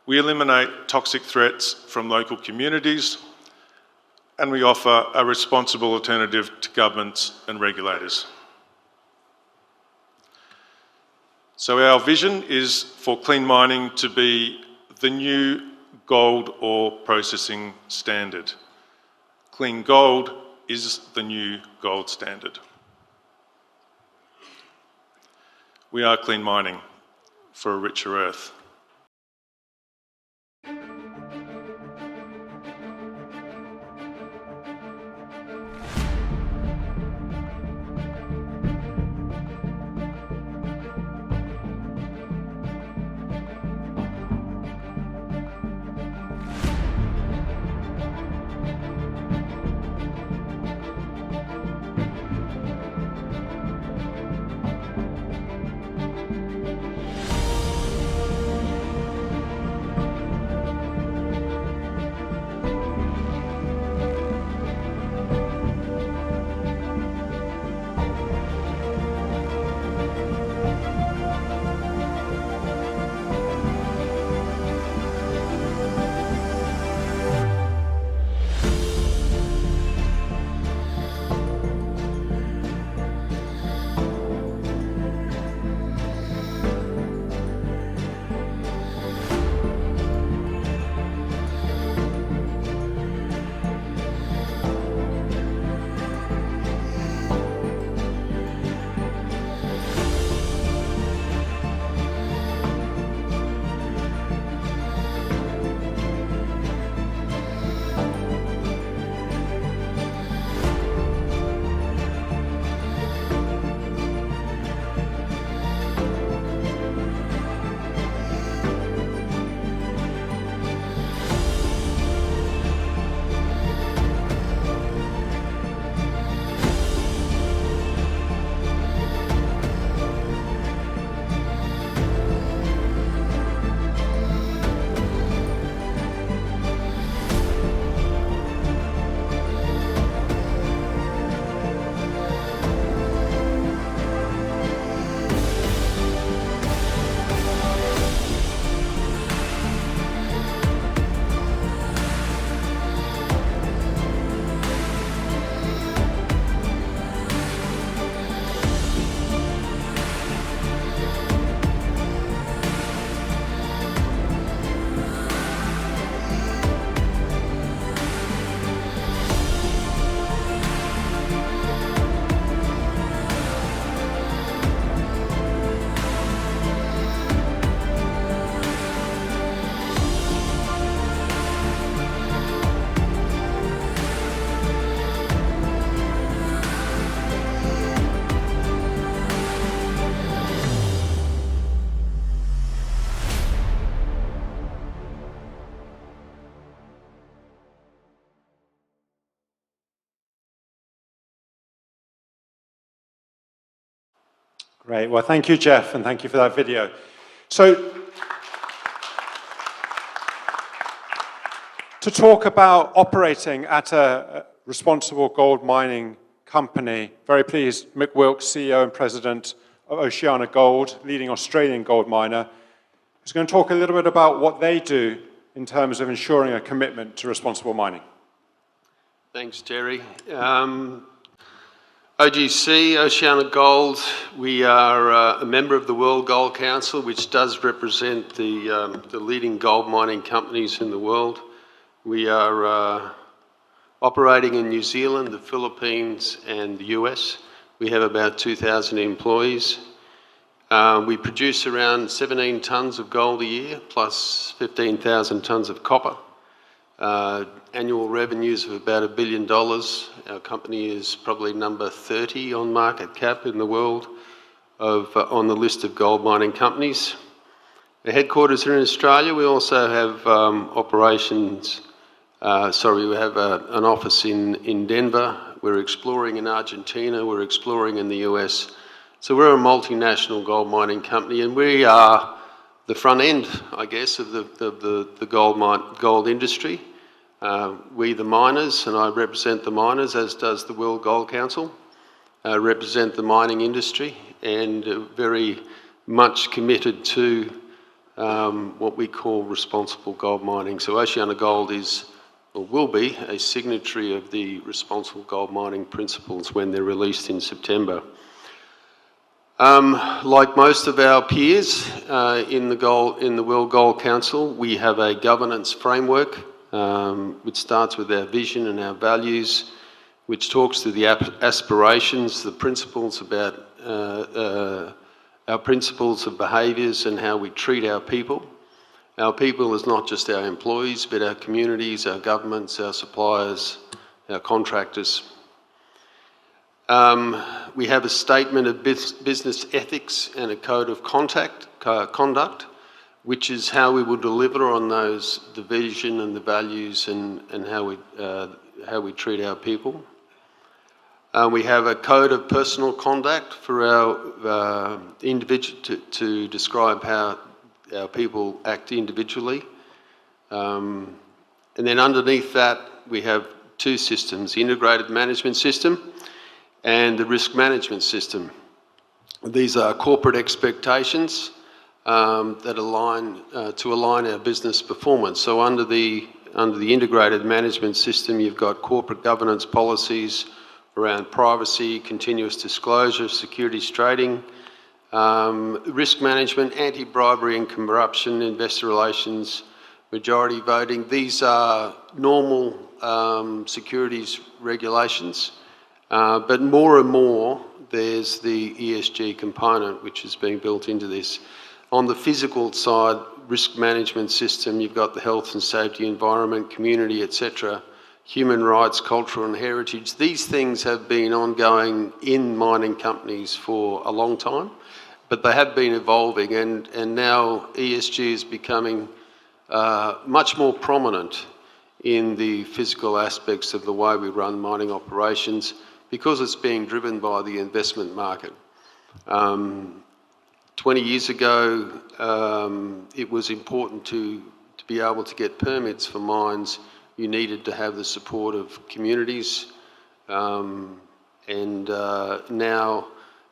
We eliminate toxic threats from local communities, and we offer a responsible alternative to governments and regulators. So our vision is for clean mining to be the new gold ore processing standard. Clean gold is the new gold standard. We are clean mining for a richer earth. Great. Well, thank you, Jeff, and thank you for that video. So, to talk about operating at a responsible gold mining company, very pleased, Mick Wilkes, CEO and President of Oceana Gold, leading Australian gold miner, who's going to talk a little bit about what they do in terms of ensuring a commitment to responsible mining. Thanks, Terry. OGC, Oceana Gold, we are a member of the World Gold Council, which does represent the leading gold mining companies in the world. We are operating in New Zealand, the Philippines, and the US. We have about 2,000 employees. We produce around 17 tonnes of gold a year, plus 15,000 tonnes of copper. Annual revenues of about $1 billion. Our company is probably number 30 on market cap in the world on the list of gold mining companies. The headquarters are in Australia. We also have operations, we have an office in Denver. We're exploring in Argentina. We're exploring in the US. So we're a multinational gold mining company, and we are the front end, I guess, of the gold industry. We, the miners, and I represent the miners, as does the World Gold Council, represent the mining industry, and very much committed to what we call responsible gold mining. So OceanaGold is, or will be, a signatory of the responsible gold mining principles when they're released in September. Like most of our peers in the World Gold Council, we have a governance framework which starts with our vision and our values, which talks to the aspirations, the principles about our principles of behaviours and how we treat our people. Our people is not just our employees, but our communities, our governments, our suppliers, our contractors. We have a statement of business ethics and a code of conduct, which is how we will deliver on those, the vision and the values and how we treat our people. We have a code of personal conduct for our individual to describe how our people act individually. And then underneath that, we have two systems, the integrated management system and the risk management system. These are corporate expectations that align our business performance. So under the integrated management system, you've got corporate governance policies around privacy, continuous disclosure, securities trading, risk management, anti-bribery and corruption, investor relations, majority voting. These are normal securities regulations, but more and more there's the ESG component which is being built into this. On the physical side, risk management system, you've got the health and safety, environment, community, etc., human rights, cultural and heritage. These things have been ongoing in mining companies for a long time, but they have been evolving, and now ESG is becoming much more prominent in the physical aspects of the way we run mining operations because it's being driven by the investment market. 20 years ago, it was important to be able to get permits for mines. You needed to have the support of communities, and now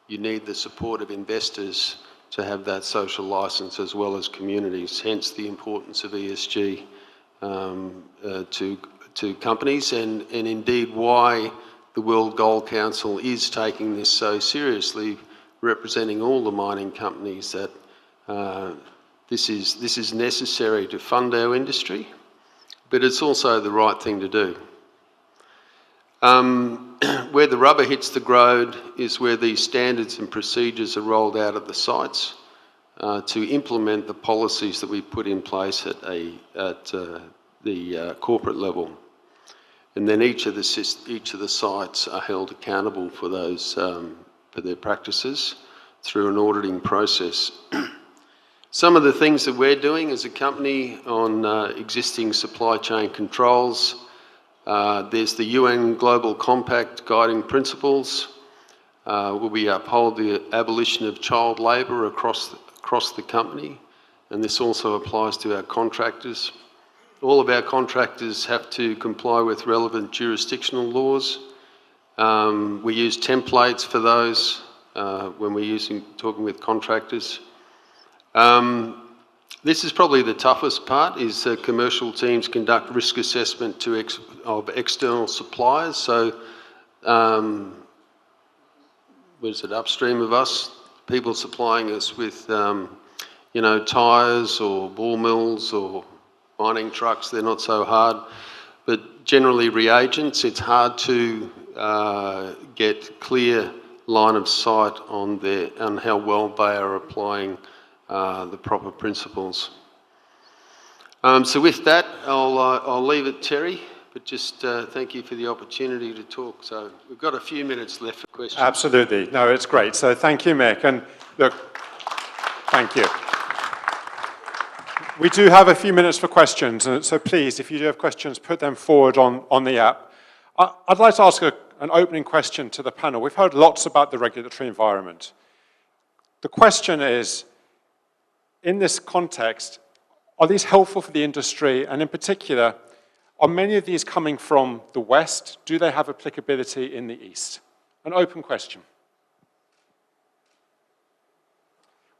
you need the support of investors to have that social licence as well as communities, hence the importance of ESG to companies, and indeed why the World Gold Council is taking this so seriously, representing all the mining companies, that this is necessary to fund our industry, but it's also the right thing to do. Where the rubber hits the road is where these standards and procedures are rolled out at the sites to implement the policies that we put in place at the corporate level. And then each of the sites are held accountable for those for their practices through an auditing process. Some of the things that we're doing as a company on existing supply chain controls, there's the UN Global Compact guiding principles, where we uphold the abolition of child labour across the company, and this also applies to our contractors. All of our contractors have to comply with relevant jurisdictional laws. We use templates for those when we're talking with contractors. This is probably the toughest part, is commercial teams conduct risk assessment of external suppliers. So, was it upstream of us? People supplying us with, tyres or ball mills or mining trucks, they're not so hard. But generally reagents, it's hard to get clear line of sight on how well they are applying the proper principles. So with that, I'll leave it, Terry, but just thank you for the opportunity to talk. So we've got a few minutes left for questions. Absolutely. No, it's great. So thank you, Mick. And look, thank you. We do have a few minutes for questions, so please, if you do have questions, put them forward on the app. I'd like to ask an opening question to the panel. We've heard lots about the regulatory environment. The question is, in this context, are these helpful for the industry? And in particular, are many of these coming from the West? Do they have applicability in the East? An open question.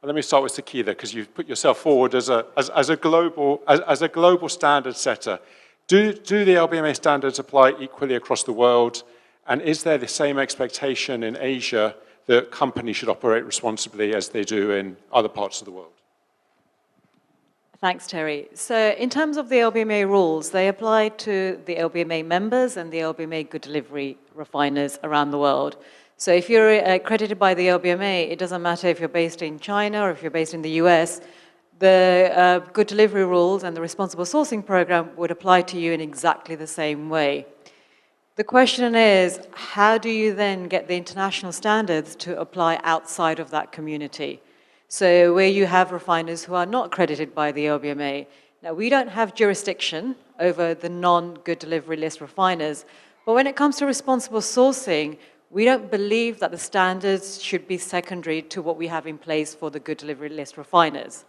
Well, let me start with Sakila, because you've put yourself forward as a global standard setter. Do the LBMA standards apply equally across the world? And is there the same expectation in Asia that companies should operate responsibly as they do in other parts of the world? Thanks, Terry. So in terms of the LBMA rules, they apply to the LBMA members and the LBMA good delivery refiners around the world. So if you're accredited by the LBMA, it doesn't matter if you're based in China or if you're based in the US, the good delivery rules and the responsible sourcing program would apply to you in exactly the same way. The question is, how do you then get the international standards to apply outside of that community? So where you have refiners who are not accredited by the LBMA. Now, we don't have jurisdiction over the non-good delivery list refiners, but when it comes to responsible sourcing, we don't believe that the standards should be secondary to what we have in place for the good delivery list refiners.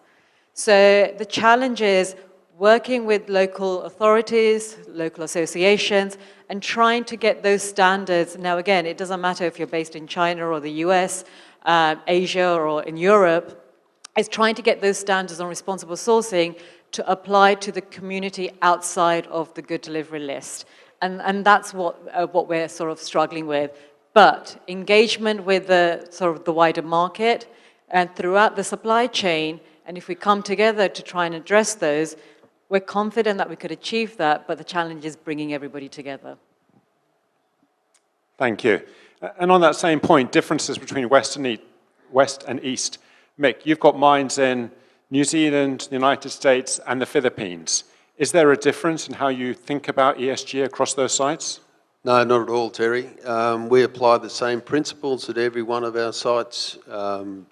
So the challenge is working with local authorities, local associations, and trying to get those standards. Now, again, it doesn't matter if you're based in China or the US, Asia, or in Europe. It's trying to get those standards on responsible sourcing to apply to the community outside of the good delivery list. And that's what we're sort of struggling with. But engagement with the sort of the wider market and throughout the supply chain, and if we come together to try and address those, we're confident that we could achieve that, but the challenge is bringing everybody together. Thank you. And on that same point, differences between West and East. Mick, you've got mines in New Zealand, the United States, and the Philippines. Is there a difference in how you think about ESG across those sites? No, not at all, Terry. We apply the same principles at every one of our sites.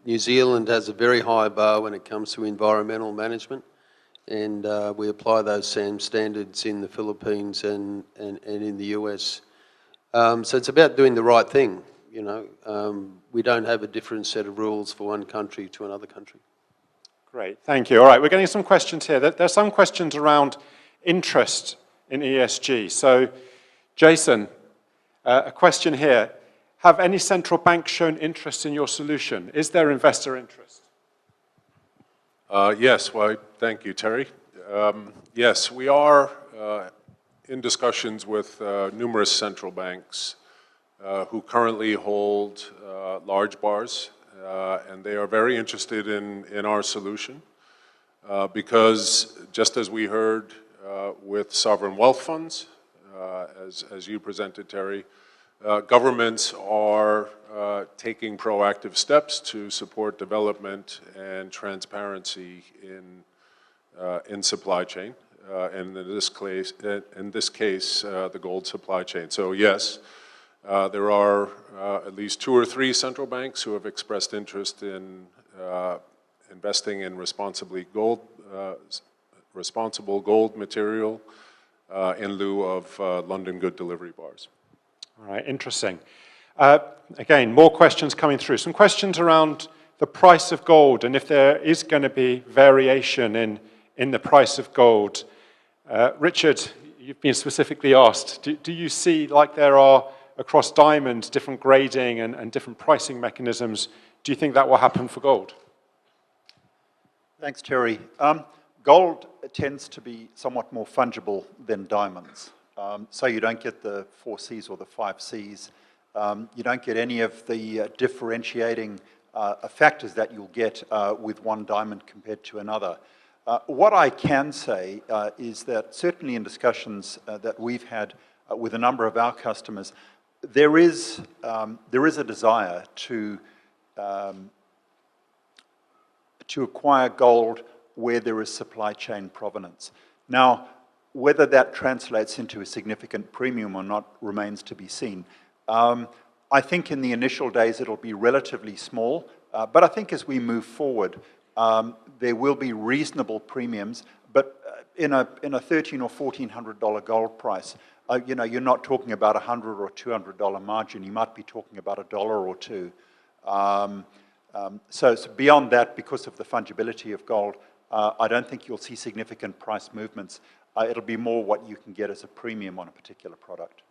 New Zealand has a very high bar when it comes to environmental management, and we apply those same standards in the Philippines and in the US. So it's about doing the right thing, you know. We don't have a different set of rules for one country to another country. Great, thank you. All right, we're getting some questions here. There's some questions around interest in ESG. So, Jason, a question here. Have any central banks shown interest in your solution? Is there investor interest? Yes, well, thank you, Terry. Yes, we are in discussions with numerous central banks who currently hold large bars, and they are very interested in our solution because, just as we heard with sovereign wealth funds, as you presented, Terry, governments are taking proactive steps to support development and transparency in supply chain, and in this case, the gold supply chain. So yes, there are at least 2 or 3 central banks who have expressed interest in investing in responsible gold material in lieu of London good delivery bars. All right, interesting. Again, more questions coming through. Some questions around the price of gold and if there is going to be variation in the price of gold. Richard, you've been specifically asked, do you see, like there are across diamonds, different grading and different pricing mechanisms? Do you think that will happen for gold? Thanks, Terry. Gold tends to be somewhat more fungible than diamonds. So you don't get the 4 Cs or the 5 Cs. You don't get any of the differentiating factors that you'll get with one diamond compared to another. What I can say is that certainly in discussions that we've had with a number of our customers, there is a desire to acquire gold where there is supply chain provenance. Now, whether that translates into a significant premium or not remains to be seen. I think in the initial days it'll be relatively small, but I think as we move forward, there will be reasonable premiums, but in a $1,300 or $1,400 gold price, you know, you're not talking about $100 or $200 margin. You might be talking about $1 or $2. So beyond that, because of the fungibility of gold, I don't think you'll see significant price movements. It'll be more what you can get as a premium on a particular product.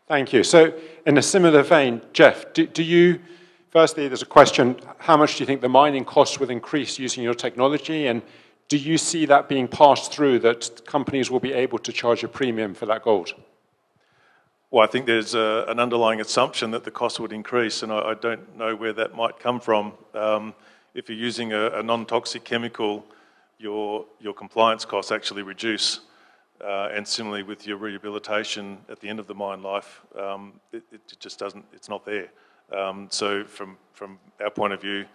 Thank you. So in a similar vein, Jeff, do you, firstly, there's a question, how much do you think the mining costs will increase using your technology? And do you see that being passed through, that companies will be able to charge a premium for that gold? Well, I think there's an underlying assumption that the cost would increase, and I don't know where that might come from. If you're using a non-toxic chemical, your compliance costs actually reduce. And similarly with your rehabilitation at the end of the mine life, it just doesn't, it's not there. So from our point of view,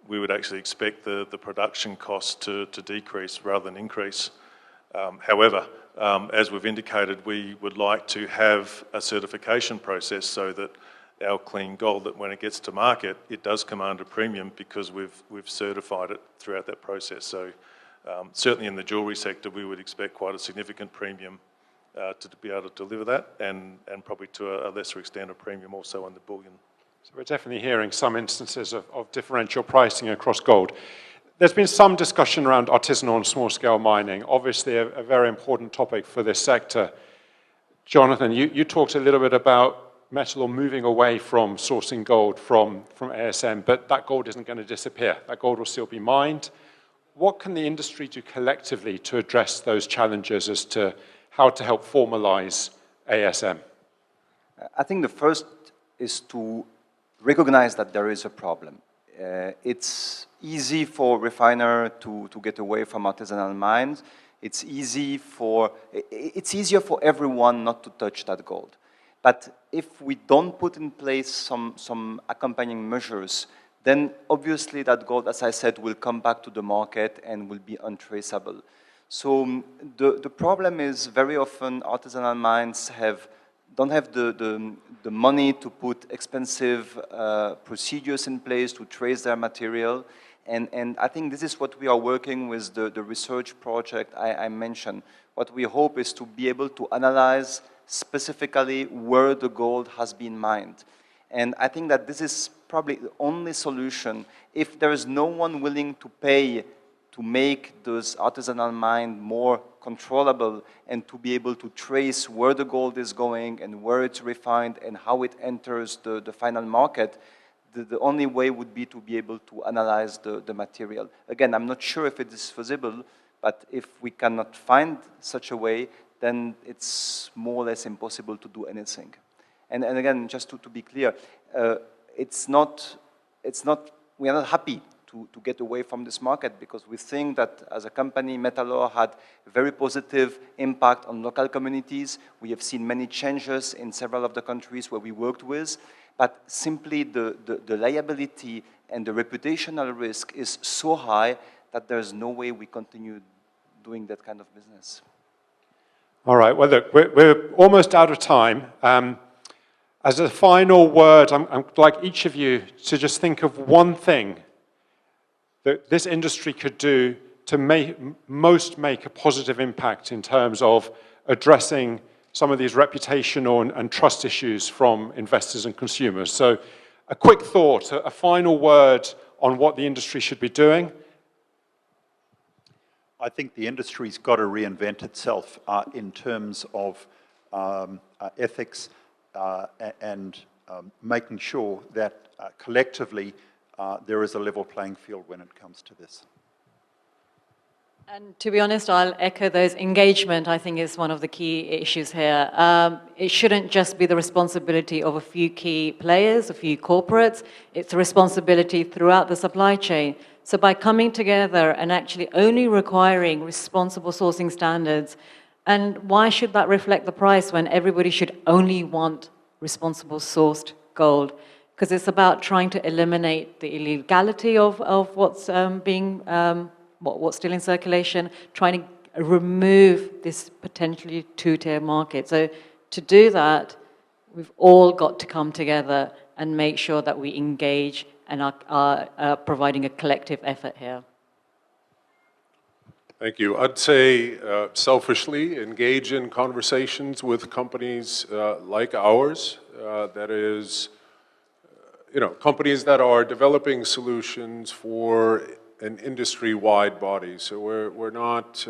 we would actually expect the production cost to decrease rather than increase. However, as we've indicated, we would like to have a certification process so that our clean gold, that when it gets to market, it does command a premium because we've certified it throughout that process. So certainly in the jewellery sector, we would expect quite a significant premium to be able to deliver that, and probably to a lesser extent a premium also on the bullion. So we're definitely hearing some instances of differential pricing across gold. There's been some discussion around artisanal and small-scale mining, obviously a very important topic for this sector. Jonathan, you talked a little bit about Metal moving away from sourcing gold from ASM, but that gold isn't going to disappear. That gold will still be mined. What can the industry do collectively to address those challenges as to how to help formalize ASM? I think the first is to recognize that there is a problem. It's easy for refiner to get away from artisanal mines. It's easier for everyone not to touch that gold. But if we don't put in place some accompanying measures, then obviously that gold, as I said, will come back to the market and will be untraceable. So the problem is very often artisanal mines don't have the money to put expensive procedures in place to trace their material. And I think this is what we are working with the research project I mentioned. What we hope is to be able to analyze specifically where the gold has been mined. And I think that this is probably the only solution. If there is no one willing to pay to make those artisanal mines more controllable and to be able to trace where the gold is going and where it's refined and how it enters the final market, the only way would be to be able to analyze the material. Again, I'm not sure if it is feasible, but if we cannot find such a way, then it's more or less impossible to do anything. And again, just to be clear, we are not happy to get away from this market because we think that as a company, Metalor had a very positive impact on local communities. We have seen many changes in several of the countries where we worked with, but simply the liability and the reputational risk is so high that there's no way we continue doing that kind of business. All right, well, look, we're almost out of time. As a final word, I'd like each of you to just think of one thing that this industry could do to make a positive impact in terms of addressing some of these reputational and trust issues from investors and consumers. So a quick thought, a final word on what the industry should be doing. I think the industry's got to reinvent itself in terms of ethics and making sure that collectively there is a level playing field when it comes to this. And to be honest, I'll echo those. Engagement, I think, is one of the key issues here. It shouldn't just be the responsibility of a few key players, a few corporates. It's a responsibility throughout the supply chain. So by coming together and actually only requiring responsible sourcing standards, and why should that reflect the price when everybody should only want responsible sourced gold? Because it's about trying to eliminate the illegality of what's what's still in circulation, trying to remove this potentially two-tier market. So to do that, we've all got to come together and make sure that we engage and are providing a collective effort here. Thank you. I'd say selfishly engage in conversations with companies like ours, that is, companies that are developing solutions for an industry-wide body. So we're not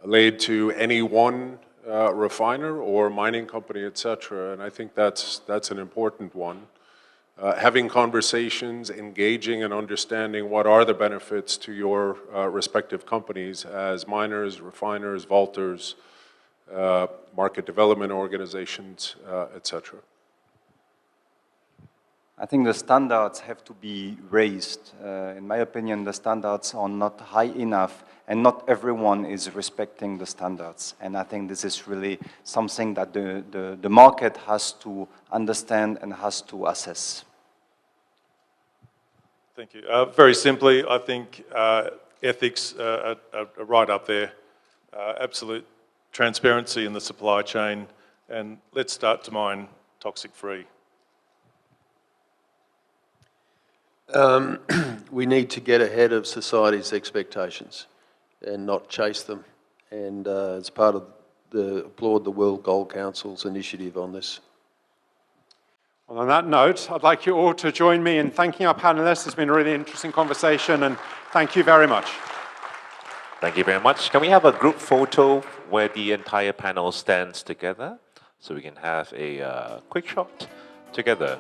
laid to any one refiner or mining company, et cetera, and I think that's an important one. Having conversations, engaging and understanding what are the benefits to your respective companies as miners, refiners, vaulters, market development organizations, et cetera. I think the standards have to be raised. In my opinion, the standards are not high enough, and not everyone is respecting the standards. And I think this is really something that the market has to understand and has to assess. Thank you. Very simply, I think ethics are right up there. Absolute transparency in the supply chain, and let's start to mine toxic-free. We need to get ahead of society's expectations and not chase them. And as part of applaud the World Gold Council's initiative on this. Well, on that note, I'd like you all to join me in thanking our panelists. It's been a really interesting conversation, and thank you very much. Thank you very much. Can we have a group photo where the entire panel stands together so we can have a quick shot together?